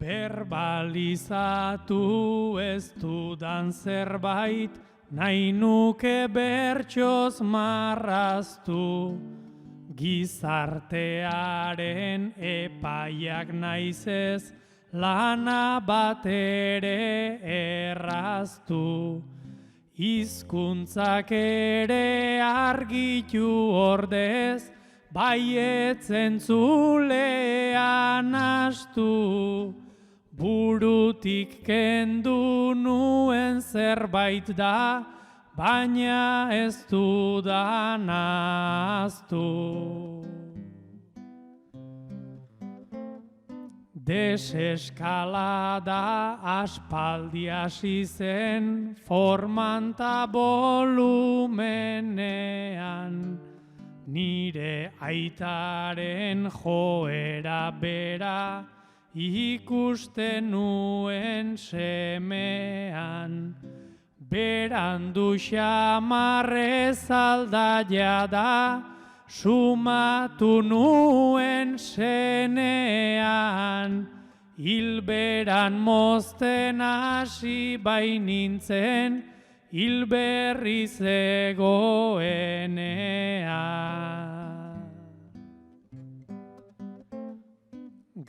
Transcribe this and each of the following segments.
Berbalizatu ez dudan zerbait, nahi nuke bertsoz marraztu. Gizartearen epaiak naizez, lana bat ere erraztu. Hizkuntzak ere argitu ordez, baietzen zulean astu. Burutik kendu nuen zerbait da, baina ez dudan ahaztu. Deseskalada aspaldi hasi zen, forman ta volumenean. Nire aitaren joera bera, ikusten nuen semean. Berandu xamarrez aldaia da, sumatu nuen zenean. Hilberan mozten hasi bainintzen, hilberri zegoenean.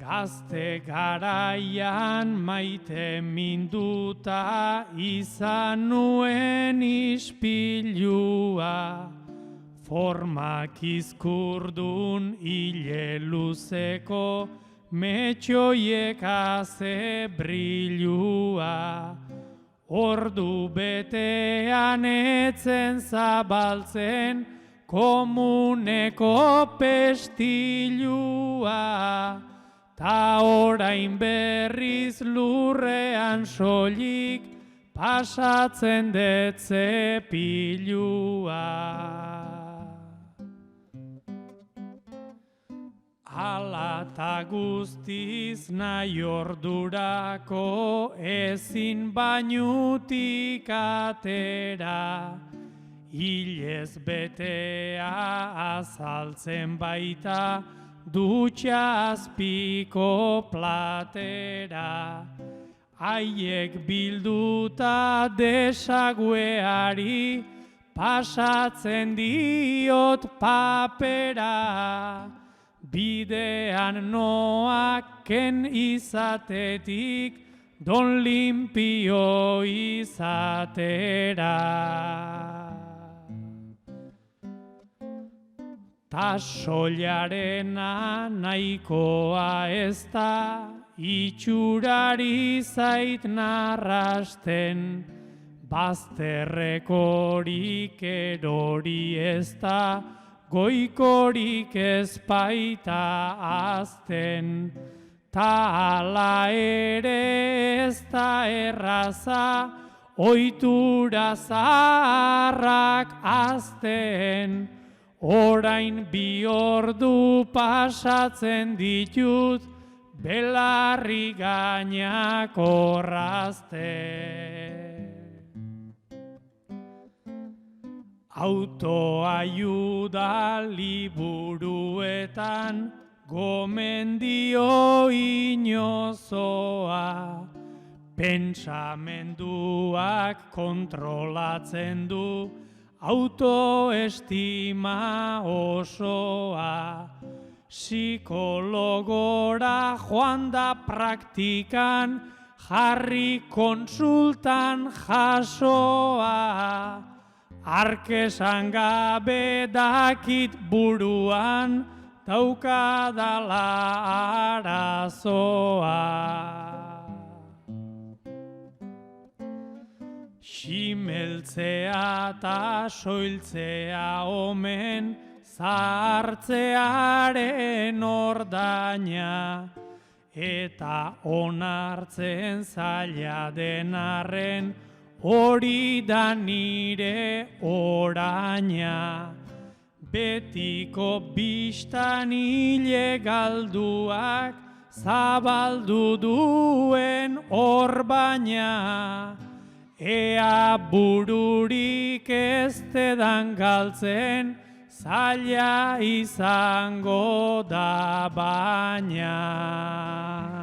Gazte garaian maite minduta izan nuen ispilua. Formak izkurdun hile luzeko, metxoiek haze brilua. Ordu betean etzen zabaltzen, komuneko pestilua. Ta orain berriz lurrean soilik, pasatzen dut zepilua. Hala ta guztiz nahi ordurako, ezin bainutik atera. Hilez betea azaltzen baita, dutxa azpiko platera. Haiek bilduta desagueari, pasatzen diot papera. Bidean noak ken izatetik, don limpio izatera. Ta soilarena nahikoa ez da, itxurari zait narrasten. Bazterrekorik erori ez da, goikorik ez baita azten. Ta ala ere ez da erraza, ohitura zaharrak azten. Orain 2 ordu pasatzen ditut, belarri gainak orrazten. Autoayuda liburuetan, gomendio inozoa. Pentsamenduak kontrolatzen du, autoestima osoa. Psikologora joan da praktikan, jarri konsultan jasoa. Arkesan gabe dakit buruan, daukadala arazoa. Ximeltzea eta soiltzea omen, zahartzearen ordaina. Eta onartzen zaila den arren, hori da nire oraina. Betiko bistan hile galduak, zabaldu duen orbaina. Ea bururik ez tedan galtzen, zaila izango da baina.